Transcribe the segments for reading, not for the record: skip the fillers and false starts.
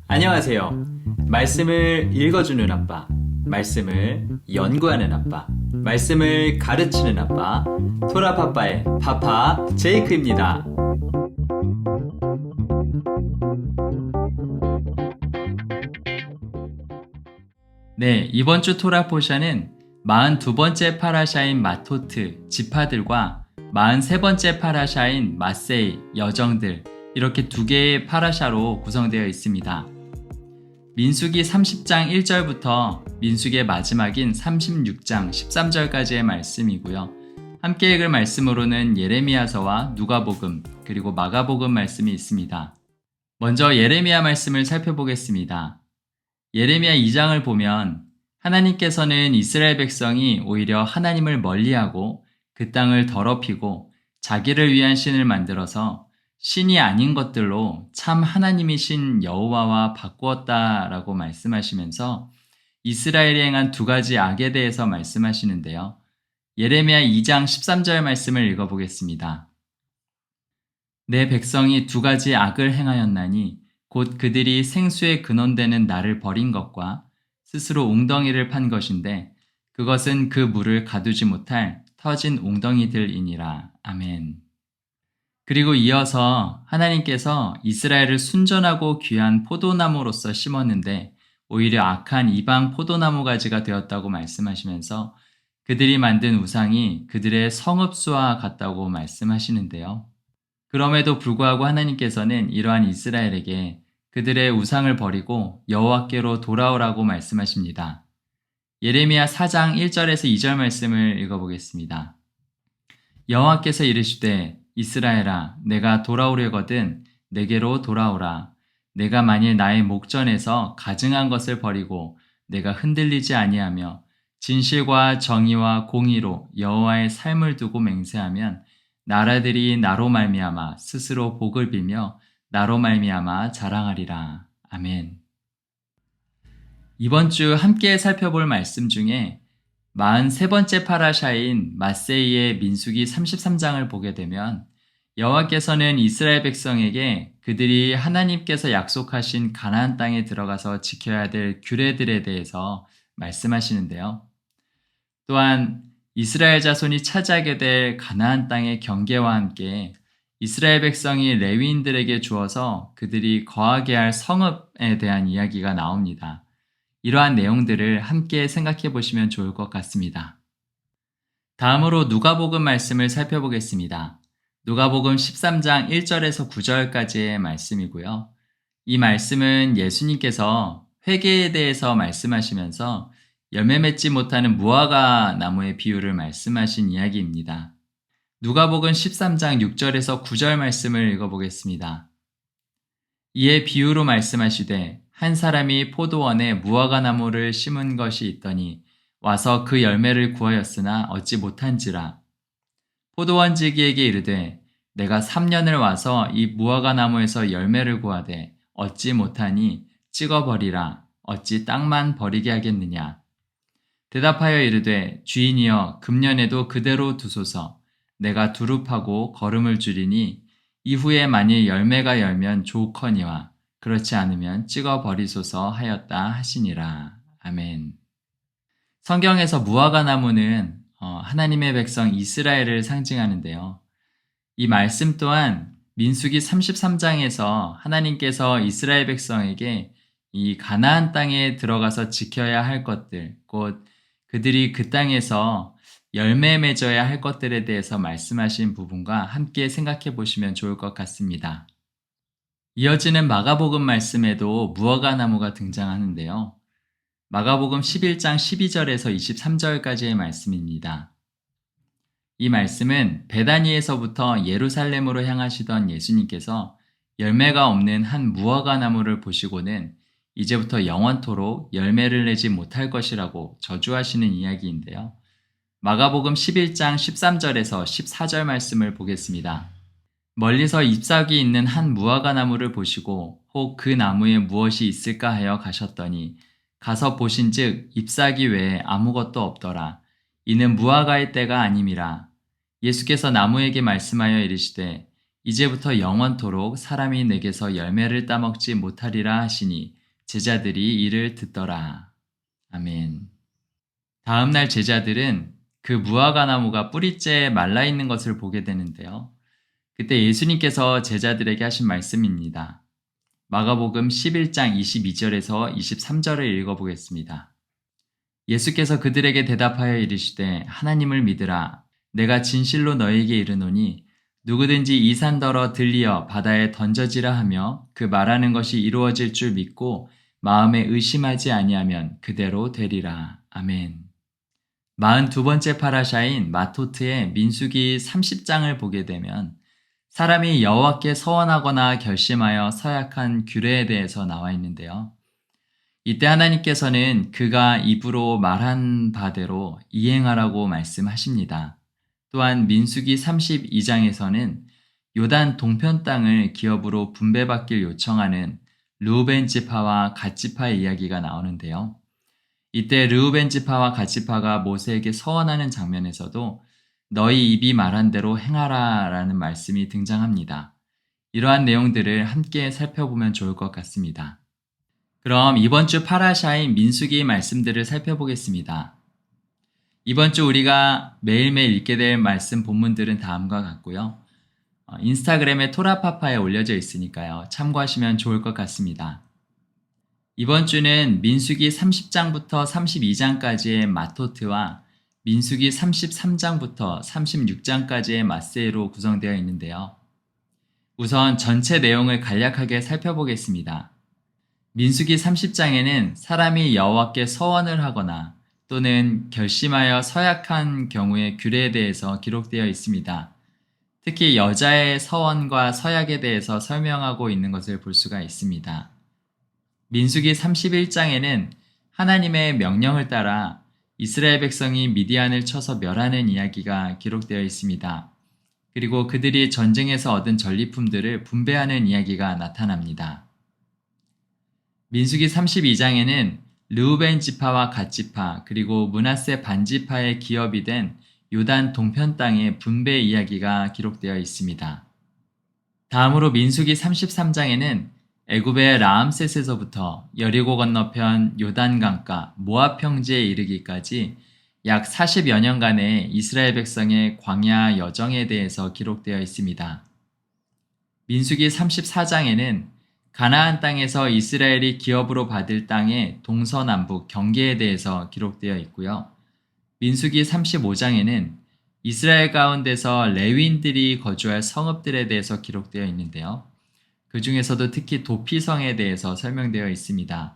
안녕하세요. 말씀을 읽어주는 아빠, 말씀을 연구하는 아빠, 말씀을 가르치는 아빠, 토라파빠의 파파 제이크입니다. 네, 이번 주 토라포샤는 42번째 파라샤인 마토트, 지파들과 43번째 파라샤인 마세이, 여정들, 이렇게 두 개의 파라샤로 구성되어 있습니다. 민수기 30장 1절부터 민수기의 마지막인 36장 13절까지의 말씀이고요. 함께 읽을 말씀으로는 예레미야서와 누가복음, 그리고 마가복음 말씀이 있습니다. 먼저 예레미야 말씀을 살펴보겠습니다. 예레미야 2장을 보면 하나님께서는 이스라엘 백성이 오히려 하나님을 멀리하고 그 땅을 더럽히고 자기를 위한 신을 만들어서 신이 아닌 것들로 참 하나님이신 여호와와 바꾸었다라고 말씀하시면서 이스라엘이 행한 두 가지 악에 대해서 말씀하시는데요. 예레미야 2장 13절 말씀을 읽어보겠습니다. 내 백성이 두 가지 악을 행하였나니 곧 그들이 생수의 근원되는 나를 버린 것과 스스로 웅덩이를 판 것인데 그것은 그 물을 가두지 못할 터진 웅덩이들이니라. 아멘. 그리고 이어서 하나님께서 이스라엘을 순전하고 귀한 포도나무로서 심었는데 오히려 악한 이방 포도나무 가지가 되었다고 말씀하시면서 그들이 만든 우상이 그들의 성읍수와 같다고 말씀하시는데요. 그럼에도 불구하고 하나님께서는 이러한 이스라엘에게 그들의 우상을 버리고 여호와께로 돌아오라고 말씀하십니다. 예레미야 4장 1절에서 2절 말씀을 읽어보겠습니다. 여호와께서 이르시되 이스라엘아 내가 돌아오려거든 내게로 돌아오라. 내가 만일 나의 목전에서 가증한 것을 버리고 내가 흔들리지 아니하며 진실과 정의와 공의로 여호와의 삶을 두고 맹세하면 나라들이 나로 말미암아 스스로 복을 빌며 나로 말미암아 자랑하리라. 아멘. 이번 주 함께 살펴볼 말씀 중에 43번째 파라샤인 마세이의 민수기 33장을 보게 되면 여호와께서는 이스라엘 백성에게 그들이 하나님께서 약속하신 가나안 땅에 들어가서 지켜야 될 규례들에 대해서 말씀하시는데요. 또한 이스라엘 자손이 차지하게 될 가나안 땅의 경계와 함께 이스라엘 백성이 레위인들에게 주어서 그들이 거하게 할 성읍에 대한 이야기가 나옵니다. 이러한 내용들을 함께 생각해 보시면 좋을 것 같습니다. 다음으로 누가복음 말씀을 살펴보겠습니다. 누가복음 13장 1절에서 9절까지의 말씀이고요. 이 말씀은 예수님께서 회개에 대해서 말씀하시면서 열매 맺지 못하는 무화과 나무의 비유를 말씀하신 이야기입니다. 누가복음 13장 6절에서 9절 말씀을 읽어보겠습니다. 이에 비유로 말씀하시되 한 사람이 포도원에 무화과 나무를 심은 것이 있더니 와서 그 열매를 구하였으나 얻지 못한지라. 포도원지기에게 이르되 내가 3년을 와서 이 무화과 나무에서 열매를 구하되 얻지 못하니 찍어버리라. 어찌 땅만 버리게 하겠느냐. 대답하여 이르되 주인이여 금년에도 그대로 두소서. 내가 두릅하고 거름을 줄이니 이후에 만일 열매가 열면 좋거니와 그렇지 않으면 찍어버리소서 하였다 하시니라. 아멘. 성경에서 무화과 나무는 하나님의 백성 이스라엘을 상징하는데요. 이 말씀 또한 민수기 33장에서 하나님께서 이스라엘 백성에게 이 가나안 땅에 들어가서 지켜야 할 것들, 곧 그들이 그 땅에서 열매 맺어야 할 것들에 대해서 말씀하신 부분과 함께 생각해 보시면 좋을 것 같습니다. 이어지는 마가복음 말씀에도 무화과 나무가 등장하는데요. 마가복음 11장 12절에서 23절까지의 말씀입니다. 이 말씀은 베다니에서부터 예루살렘으로 향하시던 예수님께서 열매가 없는 한 무화과 나무를 보시고는 이제부터 영원토록 열매를 내지 못할 것이라고 저주하시는 이야기인데요. 마가복음 11장 13절에서 14절 말씀을 보겠습니다. 멀리서 잎사귀 있는 한 무화과 나무를 보시고 혹 그 나무에 무엇이 있을까 하여 가셨더니 가서 보신즉 잎사귀 외에 아무것도 없더라. 이는 무화과의 때가 아님이라. 예수께서 나무에게 말씀하여 이르시되 이제부터 영원토록 사람이 내게서 열매를 따먹지 못하리라 하시니 제자들이 이를 듣더라. 아멘. 다음 날 제자들은 그 무화과 나무가 뿌리째 말라 있는 것을 보게 되는데요. 그때 예수님께서 제자들에게 하신 말씀입니다. 마가복음 11장 22절에서 23절을 읽어보겠습니다. 예수께서 그들에게 대답하여 이르시되 하나님을 믿으라. 내가 진실로 너에게 이르노니 누구든지 이 산더러 들리어 바다에 던져지라 하며 그 말하는 것이 이루어질 줄 믿고 마음에 의심하지 아니하면 그대로 되리라. 아멘. 42번째 파라샤인 마토트의 민수기 30장을 보게 되면 사람이 여호와께 서원하거나 결심하여 서약한 규례에 대해서 나와 있는데요. 이때 하나님께서는 그가 입으로 말한 바대로 이행하라고 말씀하십니다. 또한 민수기 32장에서는 요단 동편 땅을 기업으로 분배받길 요청하는 르우벤 지파와 갓 지파의 이야기가 나오는데요. 이때 르우벤 지파와 갓 지파가 모세에게 서원하는 장면에서도 너희 입이 말한 대로 행하라 라는 말씀이 등장합니다. 이러한 내용들을 함께 살펴보면 좋을 것 같습니다. 그럼 이번 주 파라샤인 민수기 말씀들을 살펴보겠습니다. 이번 주 우리가 매일매일 읽게 될 말씀 본문들은 다음과 같고요. 인스타그램에 토라파파에 올려져 있으니까요. 참고하시면 좋을 것 같습니다. 이번 주는 민수기 30장부터 32장까지의 마토트와 민수기 33장부터 36장까지의 마세로 구성되어 있는데요. 우선 전체 내용을 간략하게 살펴보겠습니다. 민수기 30장에는 사람이 여호와께 서원을 하거나 또는 결심하여 서약한 경우의 규례에 대해서 기록되어 있습니다. 특히 여자의 서원과 서약에 대해서 설명하고 있는 것을 볼 수가 있습니다. 민수기 31장에는 하나님의 명령을 따라 이스라엘 백성이 미디안을 쳐서 멸하는 이야기가 기록되어 있습니다. 그리고 그들이 전쟁에서 얻은 전리품들을 분배하는 이야기가 나타납니다. 민수기 32장에는 르우벤 지파와 갓 지파 그리고 므낫세 반 지파의 기업이 된 요단 동편 땅의 분배 이야기가 기록되어 있습니다. 다음으로 민수기 33장에는 애굽의 라암셋에서부터 여리고 건너편 요단강가 모압 평지에 이르기까지 약 40여 년간의 이스라엘 백성의 광야 여정에 대해서 기록되어 있습니다. 민수기 34장에는 가나안 땅에서 이스라엘이 기업으로 받을 땅의 동서남북 경계에 대해서 기록되어 있고요. 민수기 35장에는 이스라엘 가운데서 레위인들이 거주할 성읍들에 대해서 기록되어 있는데요. 그 중에서도 특히 도피성에 대해서 설명되어 있습니다.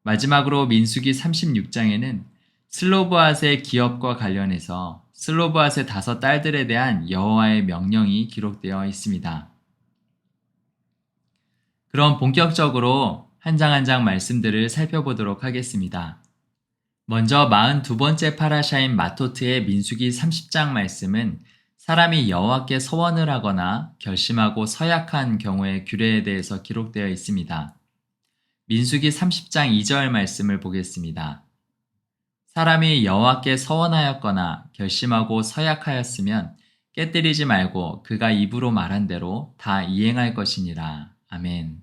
마지막으로 민수기 36장에는 슬로브앗의 기업과 관련해서 슬로브앗의 5 딸들에 대한 여호와의 명령이 기록되어 있습니다. 그럼 본격적으로 한 장 한 장 말씀들을 살펴보도록 하겠습니다. 먼저 42번째 파라샤인 마토트의 민수기 30장 말씀은 사람이 여호와께 서원을 하거나 결심하고 서약한 경우의 규례에 대해서 기록되어 있습니다. 민수기 30장 2절 말씀을 보겠습니다. 사람이 여호와께 서원하였거나 결심하고 서약하였으면 깨뜨리지 말고 그가 입으로 말한 대로 다 이행할 것이니라. 아멘.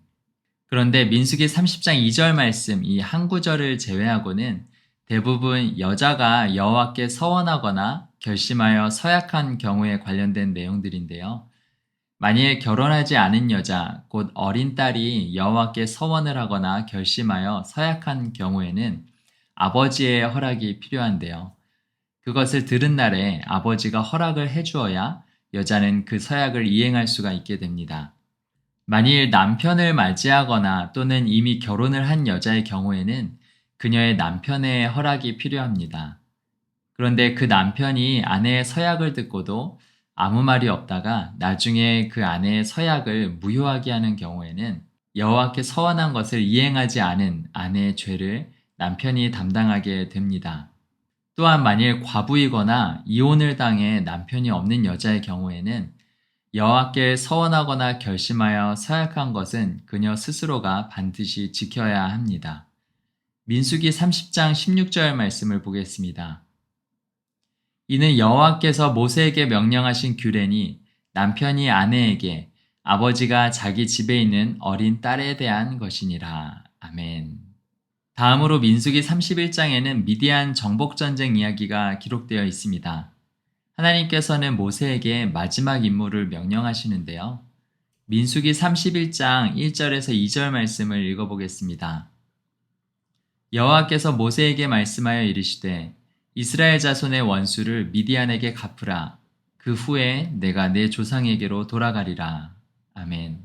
그런데 민수기 30장 2절 말씀 이 한 구절을 제외하고는 대부분 여자가 여호와께 서원하거나 결심하여 서약한 경우에 관련된 내용들인데요. 만일 결혼하지 않은 여자, 곧 어린 딸이 여호와께 서원을 하거나 결심하여 서약한 경우에는 아버지의 허락이 필요한데요. 그것을 들은 날에 아버지가 허락을 해주어야 여자는 그 서약을 이행할 수가 있게 됩니다. 만일 남편을 맞이하거나 또는 이미 결혼을 한 여자의 경우에는 그녀의 남편의 허락이 필요합니다. 그런데 그 남편이 아내의 서약을 듣고도 아무 말이 없다가 나중에 그 아내의 서약을 무효하게 하는 경우에는 여호와께 서원한 것을 이행하지 않은 아내의 죄를 남편이 담당하게 됩니다. 또한 만일 과부이거나 이혼을 당해 남편이 없는 여자의 경우에는 여호와께 서원하거나 결심하여 서약한 것은 그녀 스스로가 반드시 지켜야 합니다. 민수기 30장 16절 말씀을 보겠습니다. 이는 여호와께서 모세에게 명령하신 규례니 남편이 아내에게, 아버지가 자기 집에 있는 어린 딸에 대한 것이니라. 아멘. 다음으로 민수기 31장에는 미디안 정복전쟁 이야기가 기록되어 있습니다. 하나님께서는 모세에게 마지막 임무를 명령하시는데요. 민수기 31장 1절에서 2절 말씀을 읽어보겠습니다. 여호와께서 모세에게 말씀하여 이르시되 이스라엘 자손의 원수를 미디안에게 갚으라. 그 후에 내가 내 조상에게로 돌아가리라. 아멘.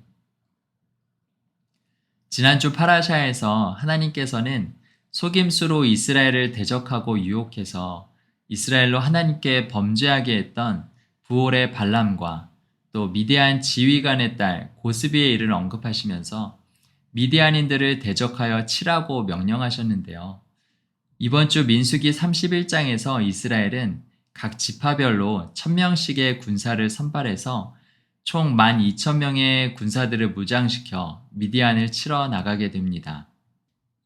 지난주 파라샤에서 하나님께서는 속임수로 이스라엘을 대적하고 유혹해서 이스라엘로 하나님께 범죄하게 했던 부올의 발람과 또 미디안 지휘관의 딸 고스비의 일을 언급하시면서 미디안인들을 대적하여 치라고 명령하셨는데요. 이번 주 민수기 31장에서 이스라엘은 각 지파별로 1000명씩의 군사를 선발해서 총 12,000명의 군사들을 무장시켜 미디안을 치러 나가게 됩니다.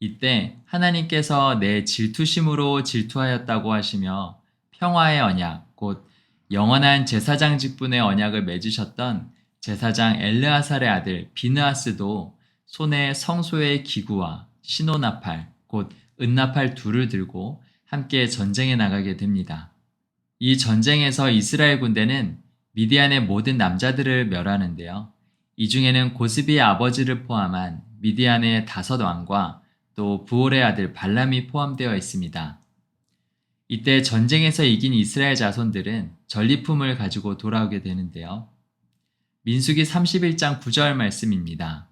이때 하나님께서 내 질투심으로 질투하였다고 하시며 평화의 언약, 곧 영원한 제사장 직분의 언약을 맺으셨던 제사장 엘르아살의 아들 비느하스도 손에 성소의 기구와 신호나팔, 곧 은나팔 둘을 들고 함께 전쟁에 나가게 됩니다. 이 전쟁에서 이스라엘 군대는 미디안의 모든 남자들을 멸하는데요. 이 중에는 고스비의 아버지를 포함한 미디안의 5왕과 또 부올의 아들 발람이 포함되어 있습니다. 이때 전쟁에서 이긴 이스라엘 자손들은 전리품을 가지고 돌아오게 되는데요. 민수기 31장 9절 말씀입니다.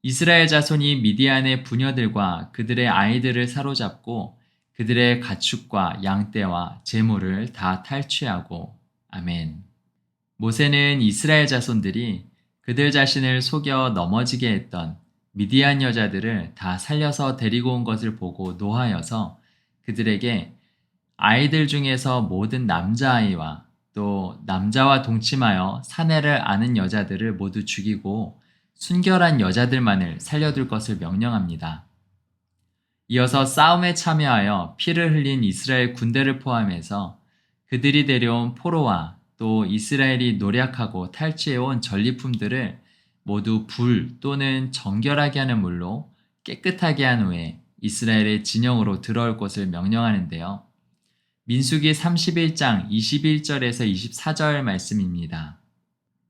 이스라엘 자손이 미디안의 부녀들과 그들의 아이들을 사로잡고 그들의 가축과 양떼와 재물을 다 탈취하고 아멘. 모세는 이스라엘 자손들이 그들 자신을 속여 넘어지게 했던 미디안 여자들을 다 살려서 데리고 온 것을 보고 노하여서 그들에게 아이들 중에서 모든 남자아이와 또 남자와 동침하여 사내를 아는 여자들을 모두 죽이고 순결한 여자들만을 살려둘 것을 명령합니다. 이어서 싸움에 참여하여 피를 흘린 이스라엘 군대를 포함해서 그들이 데려온 포로와 또 이스라엘이 노략하고 탈취해온 전리품들을 모두 불 또는 정결하게 하는 물로 깨끗하게 한 후에 이스라엘의 진영으로 들어올 것을 명령하는데요. 민수기 31장 21절에서 24절 말씀입니다.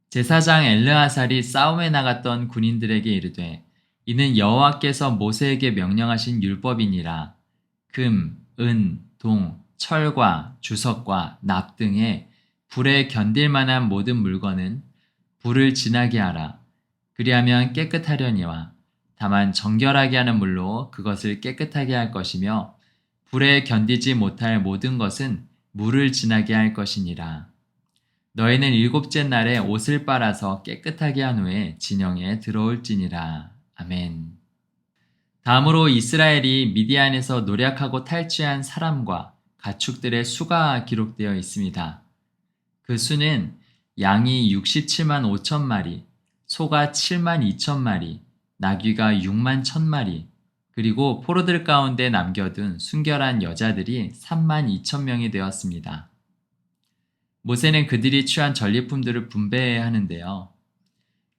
제사장 엘르아살이 싸움에 나갔던 군인들에게 이르되 이는 여호와께서 모세에게 명령하신 율법이니라. 금, 은, 동, 철과 주석과 납 등의 불에 견딜 만한 모든 물건은 불을 지나게 하라. 그리하면 깨끗하려니와 다만 정결하게 하는 물로 그것을 깨끗하게 할 것이며 불에 견디지 못할 모든 것은 물을 지나게 할 것이니라. 너희는 7째 날에 옷을 빨아서 깨끗하게 한 후에 진영에 들어올지니라. 아멘. 다음으로 이스라엘이 미디안에서 노략하고 탈취한 사람과 가축들의 수가 기록되어 있습니다. 그 수는 양이 67만 5천 마리, 소가 7만 2천 마리, 나귀가 6만 1천 마리, 그리고 포로들 가운데 남겨둔 순결한 여자들이 3만 2천 명이 되었습니다. 모세는 그들이 취한 전리품들을 분배해야 하는데요.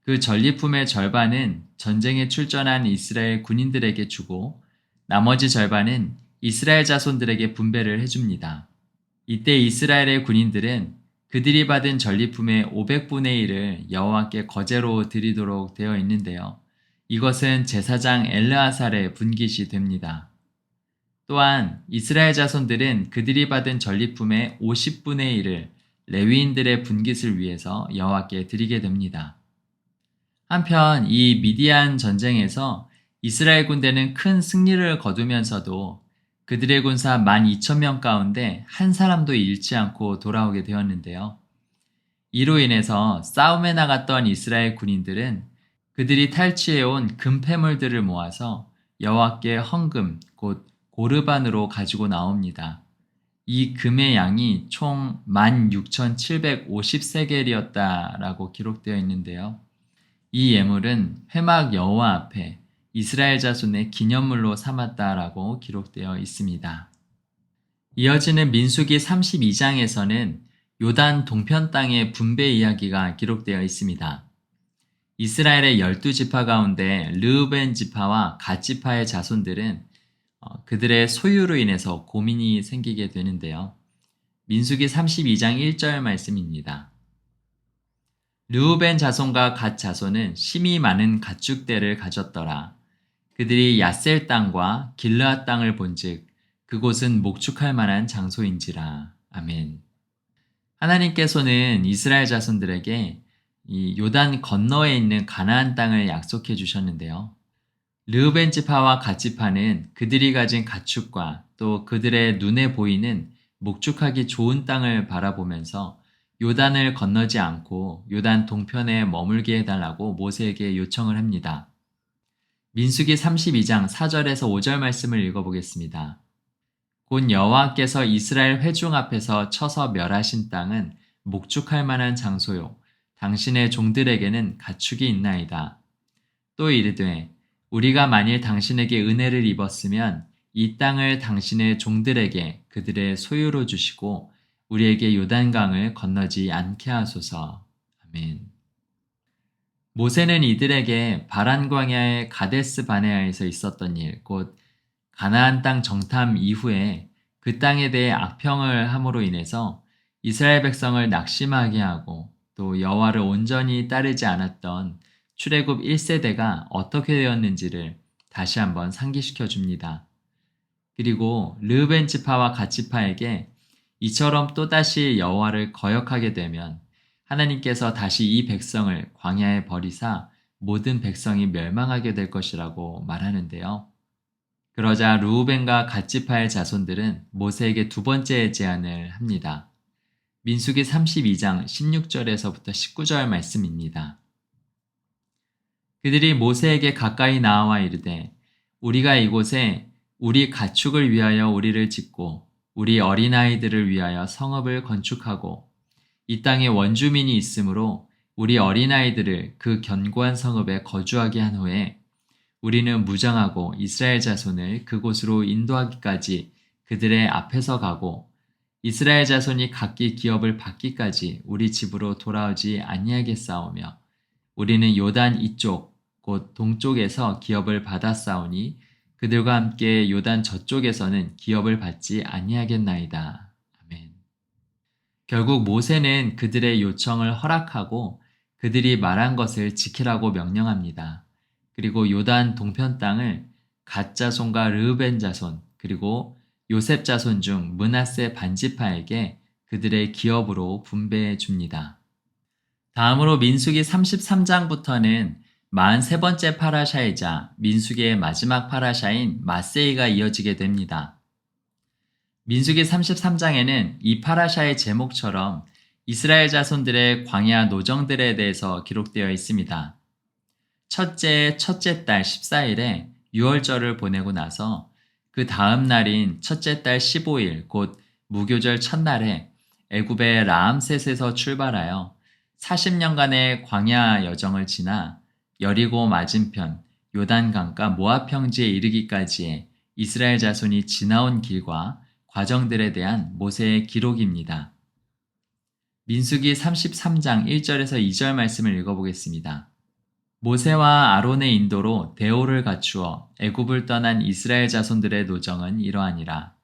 그 전리품의 절반은 전쟁에 출전한 이스라엘 군인들에게 주고 나머지 절반은 이스라엘 자손들에게 분배를 해줍니다. 이때 이스라엘의 군인들은 그들이 받은 전리품의 500분의 1을 여호와께 거제로 드리도록 되어 있는데요. 이것은 제사장 엘르아살의 분깃이 됩니다. 또한 이스라엘 자손들은 그들이 받은 전리품의 50분의 1을 레위인들의 분깃을 위해서 여호와께 드리게 됩니다. 한편 이 미디안 전쟁에서 이스라엘 군대는 큰 승리를 거두면서도 그들의 군사 12,000명 가운데 한 사람도 잃지 않고 돌아오게 되었는데요. 이로 인해서 싸움에 나갔던 이스라엘 군인들은 그들이 탈취해온 금폐물들을 모아서 여호와께 헌금, 곧 고르반으로 가지고 나옵니다. 이 금의 양이 총 16,750세겔이었다라고 기록되어 있는데요. 이 예물은 회막 여호와 앞에 이스라엘 자손의 기념물로 삼았다라고 기록되어 있습니다. 이어지는 민수기 32장에서는 요단 동편 땅의 분배 이야기가 기록되어 있습니다. 이스라엘의 12지파 가운데 르우벤 지파와 갓 지파의 자손들은 그들의 소유로 인해서 고민이 생기게 되는데요. 민수기 32장 1절 말씀입니다. 르우벤 자손과 갓 자손은 심히 많은 가축대를 가졌더라. 그들이 야셀 땅과 길르앗 땅을 본즉 그곳은 목축할 만한 장소인지라. 아멘. 하나님께서는 이스라엘 자손들에게 이 요단 건너에 있는 가나안 땅을 약속해 주셨는데요. 르우벤 지파와 갓 지파는 그들이 가진 가축과 또 그들의 눈에 보이는 목축하기 좋은 땅을 바라보면서 요단을 건너지 않고 요단 동편에 머물게 해달라고 모세에게 요청을 합니다. 민수기 32장 4절에서 5절 말씀을 읽어보겠습니다. 곧 여호와께서 이스라엘 회중 앞에서 쳐서 멸하신 땅은 목축할 만한 장소요. 당신의 종들에게는 가축이 있나이다. 또 이르되 우리가 만일 당신에게 은혜를 입었으면 이 땅을 당신의 종들에게 그들의 소유로 주시고 우리에게 요단강을 건너지 않게 하소서. 아멘. 모세는 이들에게 바란 광야의 가데스 바네아에서 있었던 일, 곧 가나안 땅 정탐 이후에 그 땅에 대해 악평을 함으로 인해서 이스라엘 백성을 낙심하게 하고 또 여호와를 온전히 따르지 않았던 출애굽 1세대가 어떻게 되었는지를 다시 한번 상기시켜 줍니다. 그리고 르우벤 지파와 갓 지파에게 이처럼 또다시 여호와를 거역하게 되면 하나님께서 다시 이 백성을 광야에 버리사 모든 백성이 멸망하게 될 것이라고 말하는데요. 그러자 르우벤과 갓 지파의 자손들은 모세에게 두 번째 제안을 합니다. 민수기 32장 16절에서부터 19절 말씀입니다. 그들이 모세에게 가까이 나와 이르되 우리가 이곳에 우리 가축을 위하여 우리를 짓고 우리 어린아이들을 위하여 성읍을 건축하고 이 땅에 원주민이 있으므로 우리 어린아이들을 그 견고한 성읍에 거주하게 한 후에 우리는 무장하고 이스라엘 자손을 그곳으로 인도하기까지 그들의 앞에서 가고 이스라엘 자손이 각기 기업을 받기까지 우리 집으로 돌아오지 아니하겠사오며 우리는 요단 이쪽 곧 동쪽에서 기업을 받았사오니 그들과 함께 요단 저쪽에서는 기업을 받지 아니하겠나이다. 아멘. 결국 모세는 그들의 요청을 허락하고 그들이 말한 것을 지키라고 명령합니다. 그리고 요단 동편 땅을 갓 자손과 르우벤 자손 그리고 요셉 자손 중 므낫세 반지파에게 그들의 기업으로 분배해 줍니다. 다음으로 민수기 33장부터는 43번째 파라샤이자 민수기의 마지막 파라샤인 마세이가 이어지게 됩니다. 민수기 33장에는 이 파라샤의 제목처럼 이스라엘 자손들의 광야 노정들에 대해서 기록되어 있습니다. 첫째 달 14일에 유월절을 보내고 나서 그 다음 날인 첫째 달 15일 곧 무교절 첫날에 애굽의 라암셋에서 출발하여 40년간의 광야 여정을 지나 여리고 맞은편 요단강가 모압 평지에 이르기까지의 이스라엘 자손이 지나온 길과 과정들에 대한 모세의 기록입니다. 민수기 33장 1절에서 2절 말씀을 읽어보겠습니다. 모세와 아론의 인도로 대오를 갖추어 애굽을 떠난 이스라엘 자손들의 노정은 이러하니라.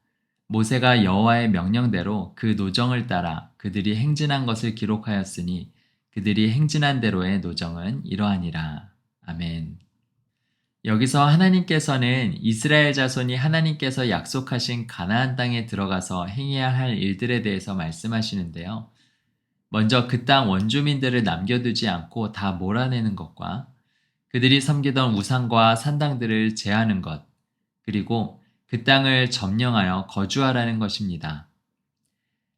모세가 여호와의 명령대로 그 노정을 따라 그들이 행진한 것을 기록하였으니 그들이 행진한 대로의 노정은 이러하니라. 아멘. 여기서 하나님께서는 이스라엘 자손이 하나님께서 약속하신 가나안 땅에 들어가서 행해야 할 일들에 대해서 말씀하시는데요. 먼저 그 땅 원주민들을 남겨두지 않고 다 몰아내는 것과 그들이 섬기던 우상과 산당들을 제하는 것, 그리고 그 땅을 점령하여 거주하라는 것입니다.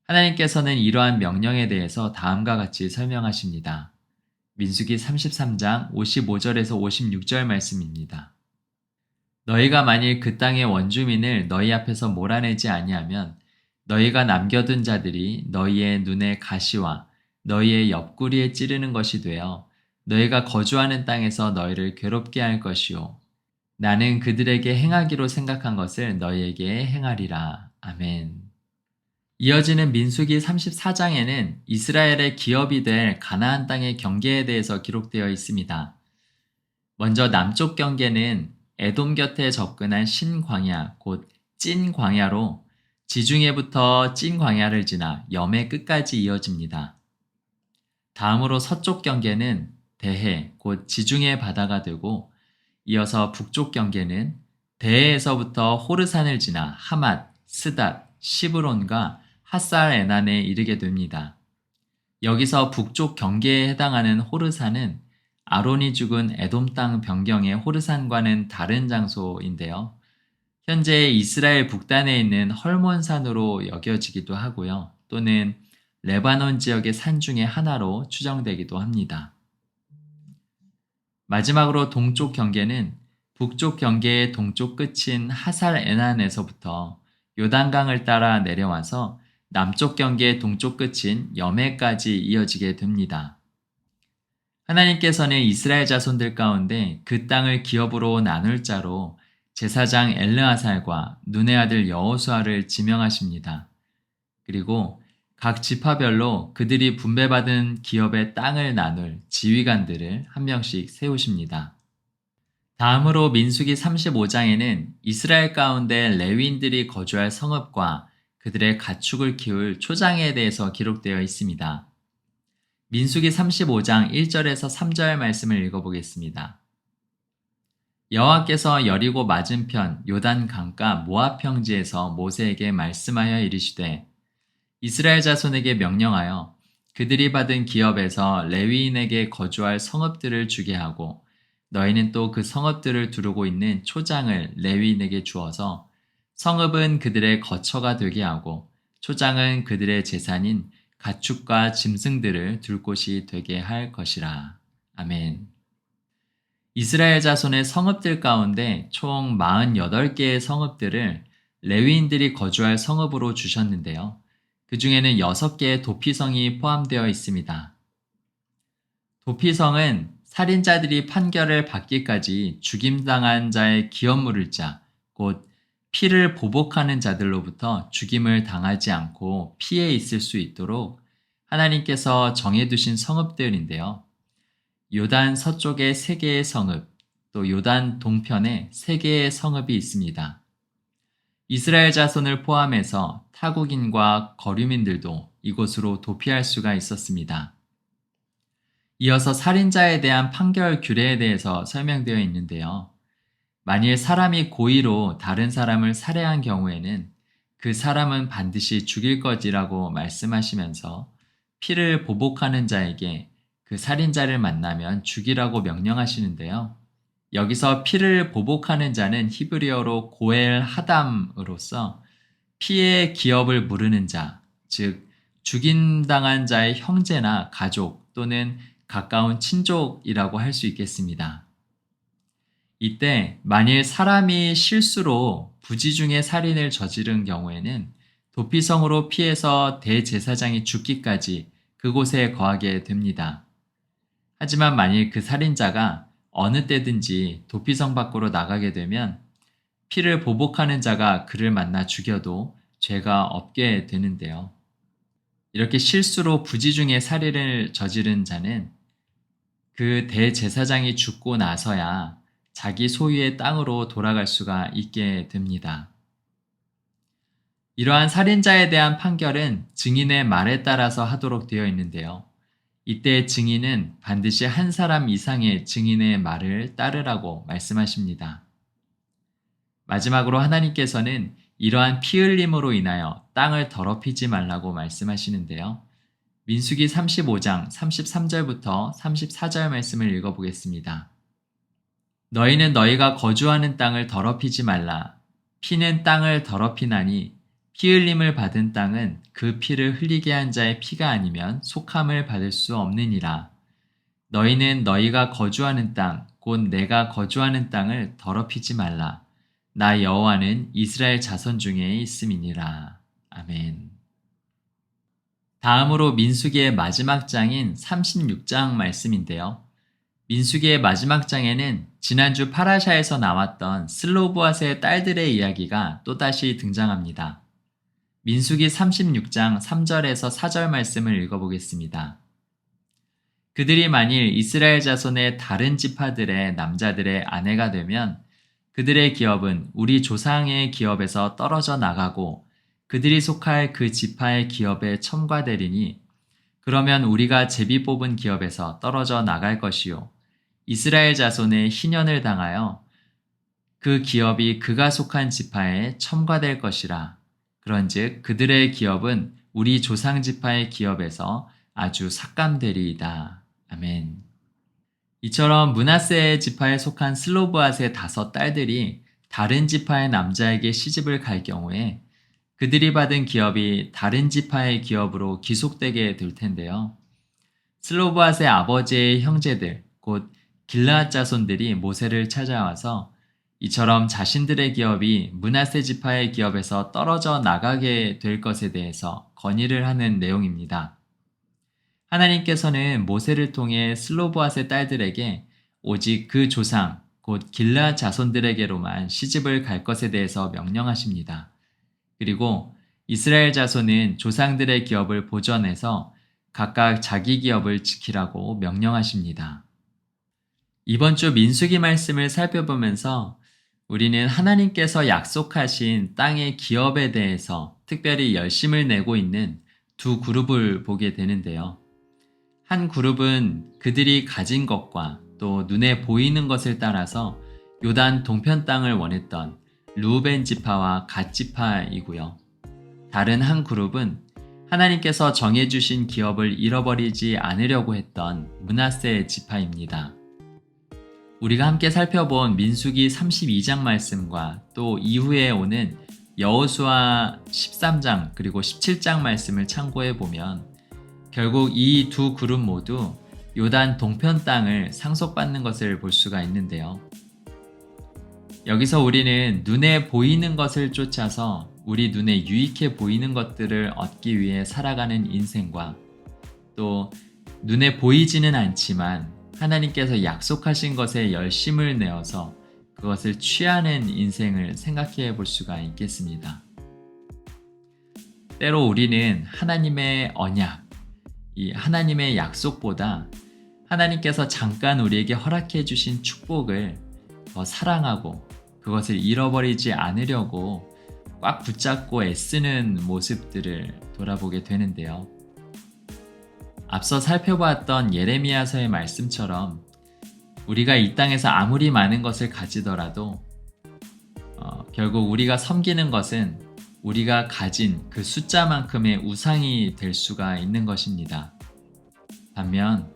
하나님께서는 이러한 명령에 대해서 다음과 같이 설명하십니다. 민수기 33장 55절에서 56절 말씀입니다. 너희가 만일 그 땅의 원주민을 너희 앞에서 몰아내지 아니하면 너희가 남겨둔 자들이 너희의 눈에 가시와 너희의 옆구리에 찌르는 것이 되어 너희가 거주하는 땅에서 너희를 괴롭게 할 것이요. 나는 그들에게 행하기로 생각한 것을 너희에게 행하리라. 아멘. 이어지는 민수기 34장에는 이스라엘의 기업이 될 가나안 땅의 경계에 대해서 기록되어 있습니다. 먼저 남쪽 경계는 에돔 곁에 접근한 신광야, 곧 찐광야로 지중해부터 찐광야를 지나 염해 끝까지 이어집니다. 다음으로 서쪽 경계는 대해, 곧 지중해 바다가 되고 이어서 북쪽 경계는 대해에서부터 호르산을 지나 하맛, 스닷, 시브론과 핫살 에난에 이르게 됩니다. 여기서 북쪽 경계에 해당하는 호르산은 아론이 죽은 에돔 땅 변경의 호르산과는 다른 장소인데요. 현재 이스라엘 북단에 있는 헐몬산으로 여겨지기도 하고요. 또는 레바논 지역의 산 중에 하나로 추정되기도 합니다. 마지막으로 동쪽 경계는 북쪽 경계의 동쪽 끝인 하살 에난에서부터 요단강을 따라 내려와서 남쪽 경계의 동쪽 끝인 염해까지 이어지게 됩니다. 하나님께서는 이스라엘 자손들 가운데 그 땅을 기업으로 나눌 자로 제사장 엘르아살과 눈의 아들 여호수아를 지명하십니다. 그리고 각 지파별로 그들이 분배받은 기업의 땅을 나눌 지휘관들을 한 명씩 세우십니다. 다음으로 민수기 35장에는 이스라엘 가운데 레위인들이 거주할 성읍과 그들의 가축을 키울 초장에 대해서 기록되어 있습니다. 민수기 35장 1절에서 3절 말씀을 읽어보겠습니다. 여호와께서 여리고 맞은편 요단 강가 모압 평지에서 모세에게 말씀하여 이르시되 이스라엘 자손에게 명령하여 그들이 받은 기업에서 레위인에게 거주할 성읍들을 주게 하고 너희는 또 그 성읍들을 두르고 있는 초장을 레위인에게 주어서 성읍은 그들의 거처가 되게 하고 초장은 그들의 재산인 가축과 짐승들을 둘 곳이 되게 할 것이라. 아멘. 이스라엘 자손의 성읍들 가운데 총 48개의 성읍들을 레위인들이 거주할 성읍으로 주셨는데요. 그 중에는 6개의 도피성이 포함되어 있습니다. 도피성은 살인자들이 판결을 받기까지 죽임당한 자의 기업 물을 자, 곧 피를 보복하는 자들로부터 죽임을 당하지 않고 피해 있을 수 있도록 하나님께서 정해두신 성읍들인데요. 요단 서쪽에 3개의 성읍, 또 요단 동편에 3개의 성읍이 있습니다. 이스라엘 자손을 포함해서 타국인과 거류민들도 이곳으로 도피할 수가 있었습니다. 이어서 살인자에 대한 판결 규례에 대해서 설명되어 있는데요. 만일 사람이 고의로 다른 사람을 살해한 경우에는 그 사람은 반드시 죽일 것이라고 말씀하시면서 피를 보복하는 자에게 그 살인자를 만나면 죽이라고 명령하시는데요. 여기서 피를 보복하는 자는 히브리어로 고엘 하담으로서 피의 기업을 물으는 자, 즉 죽임당한 자의 형제나 가족 또는 가까운 친족이라고 할 수 있겠습니다. 이때 만일 사람이 실수로 부지 중에 살인을 저지른 경우에는 도피성으로 피해서 대제사장이 죽기까지 그곳에 거하게 됩니다. 하지만 만일 그 살인자가 어느 때든지 도피성 밖으로 나가게 되면 피를 보복하는 자가 그를 만나 죽여도 죄가 없게 되는데요. 이렇게 실수로 부지 중에 살인을 저지른 자는 그 대제사장이 죽고 나서야 자기 소유의 땅으로 돌아갈 수가 있게 됩니다. 이러한 살인자에 대한 판결은 증인의 말에 따라서 하도록 되어 있는데요. 이때 증인은 반드시 한 사람 이상의 증인의 말을 따르라고 말씀하십니다. 마지막으로 하나님께서는 이러한 피 흘림으로 인하여 땅을 더럽히지 말라고 말씀하시는데요. 민수기 35장 33절부터 34절 말씀을 읽어보겠습니다. 너희는 너희가 거주하는 땅을 더럽히지 말라. 피는 땅을 더럽히나니 피 흘림을 받은 땅은 그 피를 흘리게 한 자의 피가 아니면 속함을 받을 수 없느니라. 너희는 너희가 거주하는 땅, 곧 내가 거주하는 땅을 더럽히지 말라. 나 여호와는 이스라엘 자손 중에 있음이니라. 아멘. 다음으로 민수기의 마지막 장인 36장 말씀인데요. 민수기의 마지막 장에는 지난주 파라샤에서 나왔던 슬로브앗의 딸들의 이야기가 또다시 등장합니다. 민수기 36장 3절에서 4절 말씀을 읽어보겠습니다. 그들이 만일 이스라엘 자손의 다른 지파들의 남자들의 아내가 되면 그들의 기업은 우리 조상의 기업에서 떨어져 나가고 그들이 속할 그 지파의 기업에 첨가되리니 그러면 우리가 제비 뽑은 기업에서 떨어져 나갈 것이요 이스라엘 자손의 희년을 당하여 그 기업이 그가 속한 지파에 첨가될 것이라. 그런즉 그들의 기업은 우리 조상 지파의 기업에서 아주 삭감되리이다. 아멘. 이처럼 므낫세 지파에 속한 슬로브앗의 5딸들이 다른 지파의 남자에게 시집을 갈 경우에 그들이 받은 기업이 다른 지파의 기업으로 귀속되게 될 텐데요. 슬로브앗의 아버지의 형제들, 곧 길르앗 자손들이 모세를 찾아와서 이처럼 자신들의 기업이 므낫세 지파의 기업에서 떨어져 나가게 될 것에 대해서 건의를 하는 내용입니다. 하나님께서는 모세를 통해 슬로브앗의 딸들에게 오직 그 조상, 곧 길르앗 자손들에게로만 시집을 갈 것에 대해서 명령하십니다. 그리고 이스라엘 자손은 조상들의 기업을 보존해서 각각 자기 기업을 지키라고 명령하십니다. 이번 주 민수기 말씀을 살펴보면서 우리는 하나님께서 약속하신 땅의 기업에 대해서 특별히 열심을 내고 있는 두 그룹을 보게 되는데요. 한 그룹은 그들이 가진 것과 또 눈에 보이는 것을 따라서 요단 동편 땅을 원했던 르우벤 지파와 갓 지파이고요. 다른 한 그룹은 하나님께서 정해주신 기업을 잃어버리지 않으려고 했던 므낫세 지파입니다. 우리가 함께 살펴본 민수기 32장 말씀과 또 이후에 오는 여호수아 13장 그리고 17장 말씀을 참고해 보면 결국 이 두 그룹 모두 요단 동편 땅을 상속받는 것을 볼 수가 있는데요. 여기서 우리는 눈에 보이는 것을 쫓아서 우리 눈에 유익해 보이는 것들을 얻기 위해 살아가는 인생과 또 눈에 보이지는 않지만 하나님께서 약속하신 것에 열심을 내어서 그것을 취하는 인생을 생각해 볼 수가 있겠습니다. 때로 우리는 하나님의 언약, 이 하나님의 약속보다 하나님께서 잠깐 우리에게 허락해 주신 축복을 더 사랑하고 그것을 잃어버리지 않으려고 꽉 붙잡고 애쓰는 모습들을 돌아보게 되는데요. 앞서 살펴보았던 예레미야서의 말씀처럼 우리가 이 땅에서 아무리 많은 것을 가지더라도 결국 우리가 섬기는 것은 우리가 가진 그 숫자만큼의 우상이 될 수가 있는 것입니다. 반면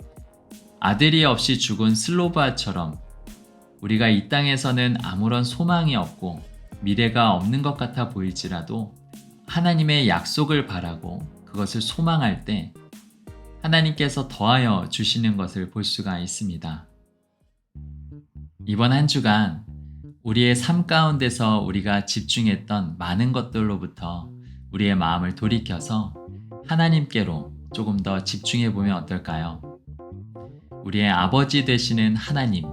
아들이 없이 죽은 슬로브앗처럼 우리가 이 땅에서는 아무런 소망이 없고 미래가 없는 것 같아 보일지라도 하나님의 약속을 바라고 그것을 소망할 때 하나님께서 더하여 주시는 것을 볼 수가 있습니다. 이번 한 주간 우리의 삶 가운데서 우리가 집중했던 많은 것들로부터 우리의 마음을 돌이켜서 하나님께로 조금 더 집중해 보면 어떨까요? 우리의 아버지 되시는 하나님,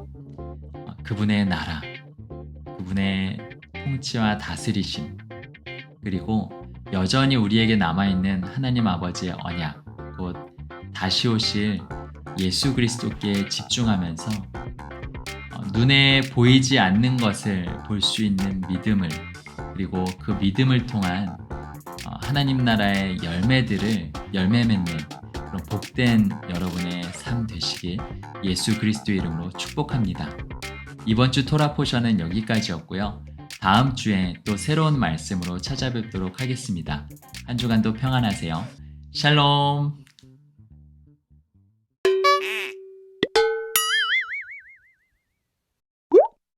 그분의 나라, 그분의 통치와 다스리심, 그리고 여전히 우리에게 남아있는 하나님 아버지의 언약, 곧 다시 오실 예수 그리스도께 집중하면서 눈에 보이지 않는 것을 볼 수 있는 믿음을, 그리고 그 믿음을 통한 하나님 나라의 열매 맺는 그런 복된 여러분의 삶 되시길 예수 그리스도 이름으로 축복합니다. 이번 주 토라 포션은 여기까지였고요. 다음 주에 또 새로운 말씀으로 찾아뵙도록 하겠습니다. 한 주간도 평안하세요. 샬롬.